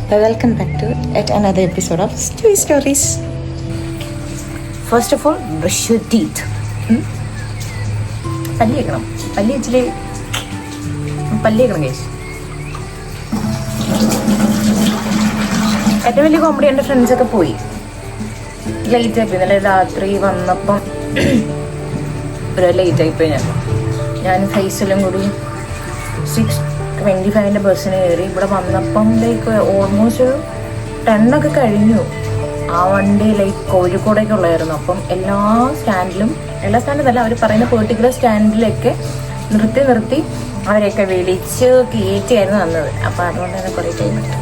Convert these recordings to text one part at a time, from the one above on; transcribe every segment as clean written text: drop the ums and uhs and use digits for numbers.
Welcome back to yet another episode of Stewie Stories. First of all, brush your teeth. പല്ല് കേൾക്കണം. പല്ല് വെച്ചില് പല്ല് കേൾക്കണം കേസ്. ഏറ്റവും വലിയ കോമഡി എൻ്റെ ഫ്രണ്ട്സൊക്കെ പോയി. ലേറ്റ് ആയിപ്പോയി. ഇന്നലെ രാത്രി വന്നപ്പം ഒരു ലേറ്റ് ആയിപ്പോയി. ഞാൻ ഫൈസലും കൂടി 6:25 ബസ്സിന് കയറി. ഇവിടെ വന്നപ്പം ഓൾമോസ്റ്റ് ഒരു 10 കഴിഞ്ഞു. ആ വണ്ടി കോഴിക്കോടേക്ക് ഉള്ളായിരുന്നു. അപ്പം എല്ലാ സ്റ്റാൻഡിലല്ല, അവർ പറയുന്ന പെർട്ടിക്കുലർ സ്റ്റാൻഡിലൊക്കെ നിർത്തി അവരെയൊക്കെ വിളിച്ച് കയറ്റിയായിരുന്നു വന്നത്. അപ്പം അതുകൊണ്ട് തന്നെ കുറേ ടൈം എടുത്തു.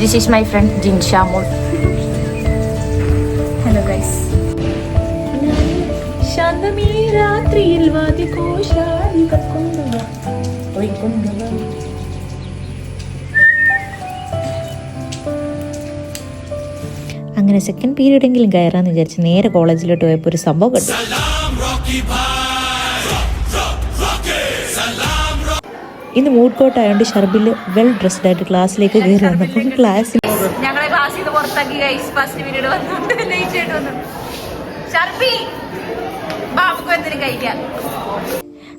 This is my friend Jinsha Mol. Hello guys. ശാന്തമീ രാത്രിയിൽ വാദികോശാലി കത്തുന്നവ ഒഴിക്കുന്നവ. അങ്ങനെ സെക്കൻഡ് പീരീഡെങ്കിലും കയറാന്ന് വിചാരിച്ച് നേരെ കോളേജിലോട്ട് പോയപ്പോൾ ഒരു സംഭവം കണ്ടു. ഇന്ന് മൂഡ് കോട്ട് ആയതുകൊണ്ട് ഷർബിൽ വെൽ ഡ്രസ്ഡ് ആയിട്ട് ക്ലാസ്സിലേക്ക് കയറി വന്നപ്പോൾ ക്ലാസ്സിൽ ഞങ്ങളെ ക്ലാസ്സിൽ നിന്ന് പുറത്താക്കി ഫസ്റ്റ് പീരീഡ് വന്നിട്ട് ലേറ്റ് ആയിട്ട് വന്നു.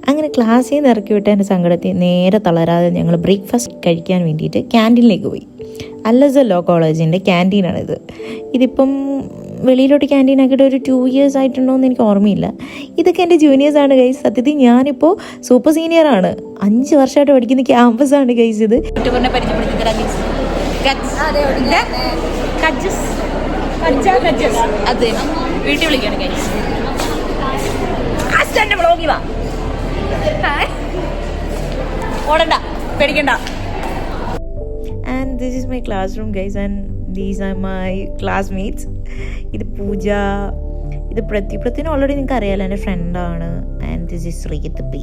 അങ്ങനെ ക്ലാസ്സിൽ നിന്ന് ഇറക്കി വിട്ടതിൻ്റെ സങ്കടത്തിൽ നേരെ തളരാതെ ഞങ്ങൾ ബ്രേക്ക്ഫാസ്റ്റ് കഴിക്കാൻ വേണ്ടിയിട്ട് ക്യാൻറ്റീനിലേക്ക് പോയി. അല്ലസ ലോ കോളേജിൻ്റെ ക്യാൻറ്റീനാണിത്. ഇതിപ്പം വെളിയിലോട്ട് ക്യാൻറ്റീൻ ആക്കിയിട്ട് ഒരു 2 years ആയിട്ടുണ്ടോ എന്ന് എനിക്ക് ഓർമ്മയില്ല. ഇതൊക്കെ എൻ്റെ ജൂനിയേഴ്സാണ് ഗൈസ്. സത്യത്തിൽ ഞാനിപ്പോൾ സൂപ്പർ സീനിയറാണ്. 5 വർഷമായിട്ട് പഠിക്കുന്ന ക്യാമ്പസാണ് ഗൈസ് ഇത്. അതെ, വീട്ടിൽ വിളിക്കാണ് ഗൈസ്. ഓടണ്ട, പേടിക്കണ്ട. And this is my classroom guys, and these are my classmates. ഇത് പൂജ, ഇത് പ്രത്യുന് ഓൾറെഡി നിങ്ങൾക്ക് അറിയാലോ, എൻ്റെ ഫ്രണ്ടാണ്. And this is Sreejith P.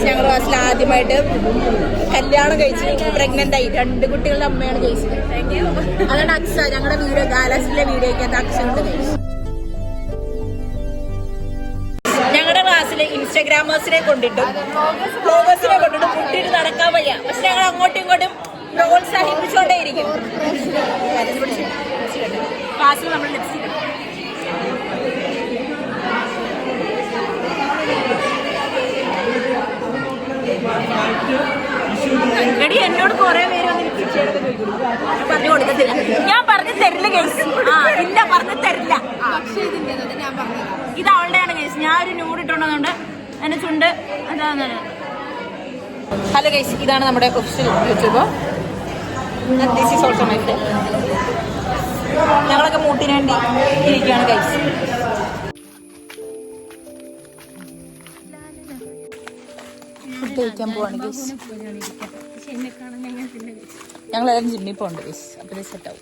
ഞങ്ങൾ ക്ലാസ്സിൽ ആദ്യമായിട്ട് കല്യാണം കഴിച്ചു, പ്രഗ്നന്റ് ആയി 2 കുട്ടികളുടെ അമ്മയാണ് കഴിച്ചത്. അതാണ് അക്സ. ഞങ്ങളുടെ വീഡിയോ ഗാലസിലെ വീഡിയോയ്ക്കകത്ത് അക്സ ഉണ്ട് കഴിച്ചു. ഞങ്ങളുടെ ക്ലാസ്സിൽ ഇൻസ്റ്റാഗ്രാമേഴ്സിനെ കൊണ്ടിട്ടും ബ്ലോഗേഴ്സിനെ കൊണ്ടിട്ടും കുട്ടിയിട്ട് നടക്കാൻ വയ്യ. പക്ഷെ ഞങ്ങൾ അങ്ങോട്ടും ഇങ്ങോട്ടും പ്രോത്സാഹിപ്പിച്ചുകൊണ്ടേയിരിക്കും. ക്ലാസ്സിൽ നമ്മൾ ലിപ്സ്റ്റിക് എന്നോട് കുറെ പേര് പറഞ്ഞു കൊടുക്കത്തില്ല. ഞാൻ പറഞ്ഞു തരില്ല കേസ്. ഇല്ല, പറഞ്ഞു തരില്ല. ഇത് അവളുടെയാണ് കേസ്. ഞാൻ ഒരു ന്യൂഡ് ഇട്ടുണ്ടതുകൊണ്ട് എന്നെ ചുണ്ട് അതാണ്. ഹലോ ഗൈസ്, ഇതാണ് നമ്മുടെ official YouTuber. This is also my friend. ഞങ്ങളൊക്കെ മൂട്ടിന് വേണ്ടി ഇരിക്കുകയാണ് ഗൈസ്. ഫുഡ് കഴിക്കാൻ പോവാണ് ഗൈസ്. ഞങ്ങളെല്ലാവരും ജിമ്മിൽ പോകണ്ട് ഗൈസ്. അപ്പോൾ ഇത് സെറ്റാവും.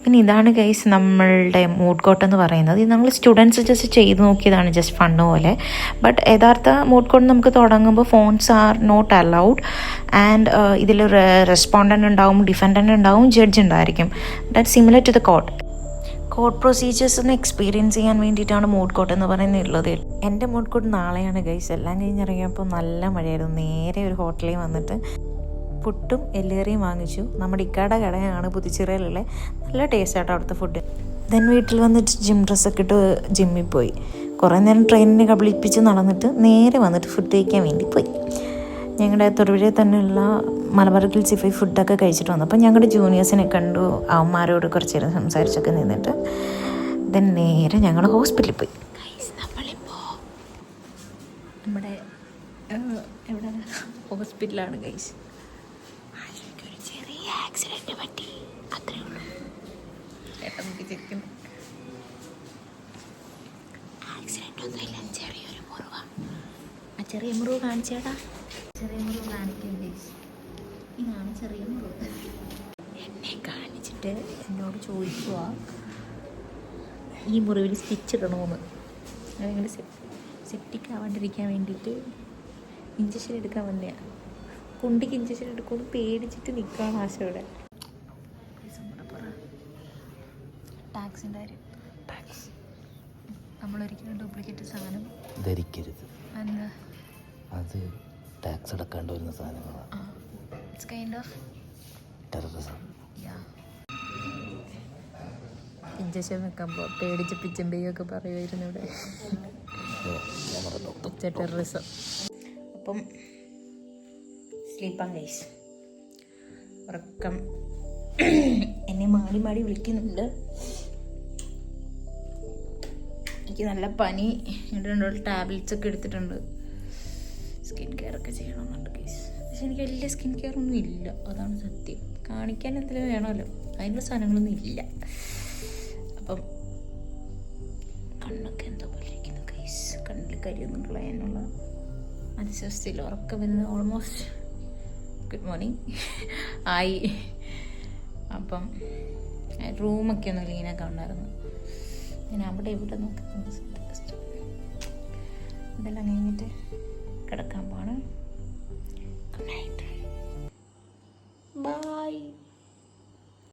പിന്നെ ഇതാണ് ഗൈസ് നമ്മളുടെ മൂഡ് കോട്ട് എന്ന് പറയുന്നത്. ഇത് നമ്മൾ സ്റ്റുഡൻസ് ജസ്റ്റ് ചെയ്ത് നോക്കിയതാണ്, ജസ്റ്റ് ഫണ്ണ് പോലെ. ബട്ട് യഥാർത്ഥ മൂഡ് കോട്ട് നമുക്ക് തുടങ്ങുമ്പോൾ phones are not allowed. And ഇതിൽ റെസ്പോണ്ടൻ്റ് ഉണ്ടാവും, ഡിഫൻഡൻ്റ് ഉണ്ടാവും, ജഡ്ജ് ഉണ്ടായിരിക്കും. That similar to the court procedures ഒന്ന് എക്സ്പീരിയൻസ് ചെയ്യാൻ വേണ്ടിയിട്ടാണ് മൂഡ് കോട്ട് എന്ന് പറയുന്നത്. എൻ്റെ മൂഡ് കോട്ട് നാളെയാണ് ഗൈസ്. എല്ലാം കഴിഞ്ഞിറങ്ങിയപ്പോൾ നല്ല മഴയായിരുന്നു. നേരെ ഒരു ഹോട്ടലിൽ വന്നിട്ട് പുട്ടും എല്ലേറിയും വാങ്ങിച്ചു. നമ്മുടെ ഇക്കാടെ കടയാണ് പുതുച്ചിറയിലുള്ള. നല്ല ടേസ്റ്റാട്ടോ അവിടുത്തെ ഫുഡ്. ദെൻ വീട്ടിൽ വന്നിട്ട് ജിം ഡ്രസ്സൊക്കെ ഇട്ട് ജിമ്മിൽ പോയി. കുറേ നേരം ട്രെയിനിനെ കബളിപ്പിച്ച് നടന്നിട്ട് നേരെ വന്നിട്ട് ഫുഡ് കഴിക്കാൻ വേണ്ടി പോയി. ഞങ്ങളുടെ തൊടുപുഴയിൽ തന്നെയുള്ള മലബാർ ഹിൽസിൽ ഫുഡൊക്കെ കഴിച്ചിട്ട് വന്നു. അപ്പം ഞങ്ങളുടെ ജൂനിയേഴ്സിനെ കണ്ടു. അവന്മാരോട് കുറച്ച് നേരം സംസാരിച്ചൊക്കെ നിന്നിട്ട് ദെൻ നേരെ ഞങ്ങൾ ഹോസ്പിറ്റലിൽ പോയി. നമ്മളിപ്പോൾ നമ്മുടെ എവിടെ ഹോസ്പിറ്റലാണ് ഗൈസ്. ആക്സിഡന്റ് പറ്റി, അത്രേ ഉള്ളൂ. ചേട്ടാ നോക്കി ചിരിക്കുന്നു. ആക്സിഡന്റ് ഒന്നുമില്ല, ചെറിയൊരു മുറിവ. ആ ചെറിയ മുറിവ് കാണിച്ചേട്ടാ. ചെറിയ മുറിവ് കാണിക്കും ഗൈസ്. ഇതാണ് ചെറിയ മുറിവ്. എന്നെ കാണിച്ചിട്ട് എന്നോട് ചോദിക്കുക ഈ മുറിവിൽ സ്റ്റിച്ച് ഇടണമെന്ന്. ഞാനിങ്ങനെ സെപ്റ്റിക് ആവാണ്ടിരിക്കാൻ വേണ്ടിയിട്ട് ഇഞ്ചക്ഷൻ എടുക്കാൻ വന്നതാണ്. കുണ്ടിക്ക് ഇഞ്ചക്ഷൻ എടുക്കുമെന്ന് പേടിച്ചിട്ട് നിൽക്കുകയാണ് ആശയുടെ. ടാക്സിൻ്റെ കാര്യം, ടാക്സ് നമ്മളൊരിക്കലും ഡ്യൂപ്ലിക്കേറ്റ് സാധനം ധരിക്കരുത്. എന്താ അത് ടാക്സ് അടക്കാണ്ട് വരുന്ന സാധനങ്ങളാണ്. It's kind of terrorism. Injection വെക്കുമ്പോൾ പേടിച്ച് പിച്ചമ്പയൊക്കെ പറയുമായിരുന്നു ഇവിടെ. ടെററിസം. അപ്പം സ്ലീപ്പാണ് ഗൈസ്. ഉറക്കം എന്നെ മാടി മാടി വിളിക്കുന്നുണ്ട്. എനിക്ക് നല്ല പനി ഉണ്ട്. ടാബ്ലറ്റ്സ് ഒക്കെ എടുത്തിട്ടുണ്ട്. സ്കിൻ കെയർ ഒക്കെ ചെയ്യണമെന്നുണ്ട് ഗൈസ്. പക്ഷെ എനിക്ക് വലിയ സ്കിൻ കെയർ ഒന്നും ഇല്ല, അതാണ് സത്യം. കാണിക്കാൻ എന്തെങ്കിലും വേണമല്ലോ, അതിനുള്ള സാധനങ്ങളൊന്നും ഇല്ല. അപ്പം കണ്ണൊക്കെ എന്തോ പോലെ ഇരിക്കുന്നു ഗൈസ്. കണ്ണിൽ കരിയൊന്നും കളയാനുള്ള അതിശക്തിയില്ല. ഉറക്കം വരുന്നത് ഓൾമോസ്റ്റ് ഗുഡ് മോർണിംഗ് ആയി. അപ്പം റൂമൊക്കെ ഒന്ന് ക്ലീനൊക്കെ ഉണ്ടായിരുന്നു. ഞാൻ അവിടെ ഇവിടെ നോക്കി ഇതെല്ലാം കഴിഞ്ഞിട്ട് കിടക്കാൻ പോകണം.